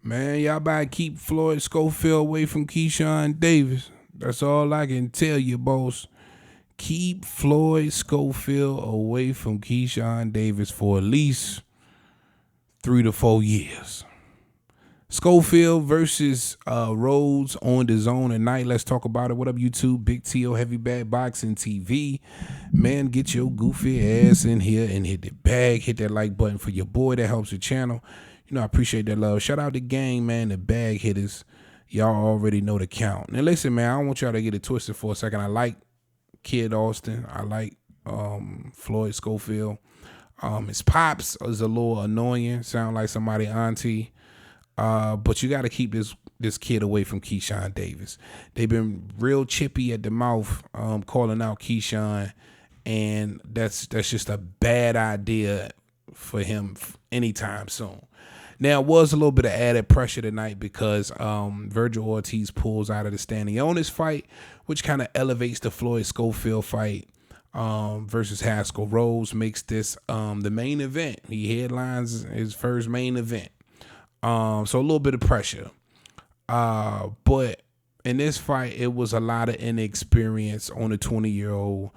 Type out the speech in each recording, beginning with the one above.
Man, y'all better keep Floyd Schofield away from Keyshawn Davis. That's all I can tell you, boss. Keep Floyd Schofield away from Keyshawn Davis for at least 3 to 4 years. Schofield versus Rhoades on the zone tonight. Let's talk about it. What up, YouTube? Big T.O. Heavy Bag Boxing TV. Man, get your goofy ass in here and hit the bag. Hit that like button for your boy. That helps the channel. You know, I appreciate that love. Shout out the gang, man, the bag hitters. Y'all already know the count. Now, listen, man, I don't want y'all to get it twisted for a second. I like Kid Austin. I like Floyd Schofield. His pops is a little annoying. Sound like somebody auntie. But you got to keep this kid away from Keyshawn Davis. They've been real chippy at the mouth, calling out Keyshawn, and that's just a bad idea for him anytime soon. Now, it was a little bit of added pressure tonight because Virgil Ortiz pulls out of the standing onus fight, which kind of elevates the Floyd Schofield fight versus Haskell. Rhoades makes this the main event. He headlines his first main event. So a little bit of pressure. But in this fight, it was a lot of inexperience on the 20-year-old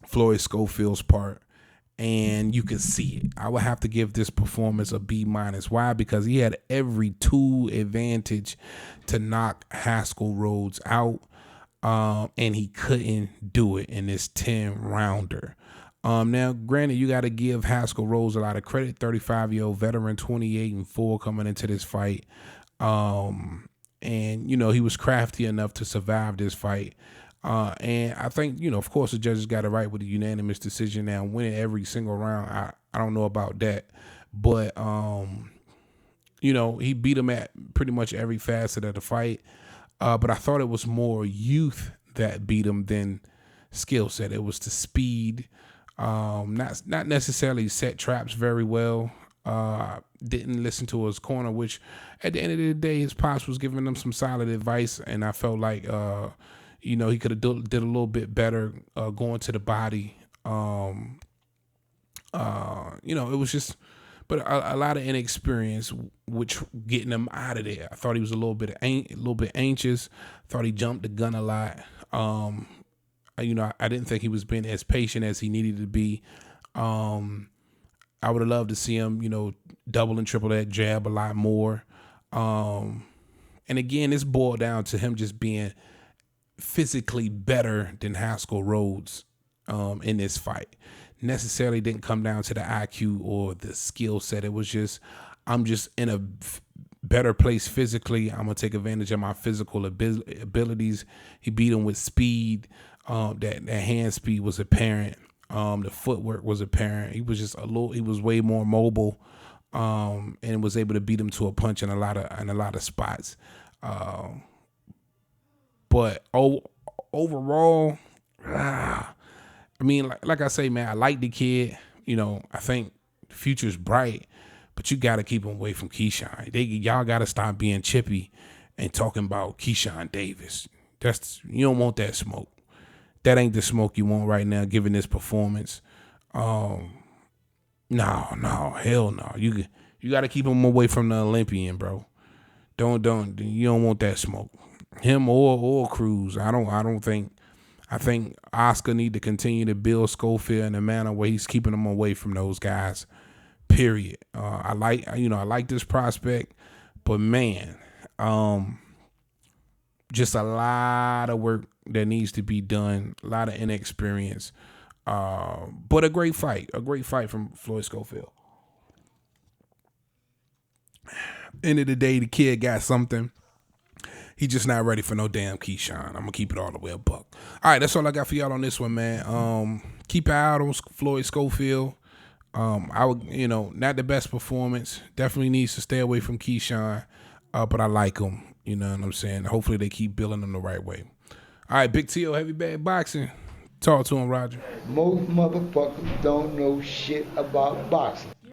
Floyd Schofield's part. And you can see it. I would have to give this performance a B-. Why? Because he had every tool advantage to knock Haskell Rhoades out. And he couldn't do it in this 10-rounder. Now, granted, you got to give Haskell Rhoades a lot of credit. 35-year-old veteran, 28-4 coming into this fight. And, you know, he was crafty enough to survive this fight. And I think, you know, of course, the judges got it right with a unanimous decision. Now, winning every single round, I don't know about that. But, you know, he beat him at pretty much every facet of the fight. But I thought it was more youth that beat him than skill set. It was the speed. Not necessarily set traps very well. Didn't listen to his corner, which at the end of the day, his pops was giving him some solid advice, and I felt like you know, he could have did a little bit better going to the body. You know, it was just, but a lot of inexperience, which getting him out of there. I thought he was a little bit anxious. Thought he jumped the gun a lot. You know, I didn't think he was being as patient as he needed to be. I would have loved to see him, you know, double and triple that jab a lot more. And again, it's boiled down to him just being physically better than Haskell Rhoades in this fight. Necessarily didn't come down to the IQ or the skill set. It was just, I'm just in a better place physically. I'm going to take advantage of my physical abilities. He beat him with speed. That hand speed was apparent. The footwork was apparent. He was just he was way more mobile, and was able to beat him to a punch in a lot of spots. But overall, I mean, like I say, man, I like the kid. You know, I think the future's bright, but you got to keep him away from Keyshawn. Y'all got to stop being chippy and talking about Keyshawn Davis. You don't want that smoke. That ain't the smoke you want right now, given this performance. No, hell no. You got to keep him away from the Olympian, bro. You don't want that smoke. Him or Cruz. I think Oscar need to continue to build Schofield in a manner where he's keeping him away from those guys. Period. I like this prospect, but man, just a lot of work that needs to be done. A lot of inexperience. But a great fight from Floyd Schofield. End of the day, the kid got something. He just not ready for no damn Keyshawn. I'm going to keep it all the way a buck. All right, that's all I got for y'all on this one, man. Keep an eye out on Floyd Schofield. I would, you know, not the best performance. Definitely needs to stay away from Keyshawn. But I like him. You know what I'm saying? Hopefully they keep building him the right way. All right, Big T.O. Heavy Bag Boxing. Talk to him, Roger. Most motherfuckers don't know shit about boxing.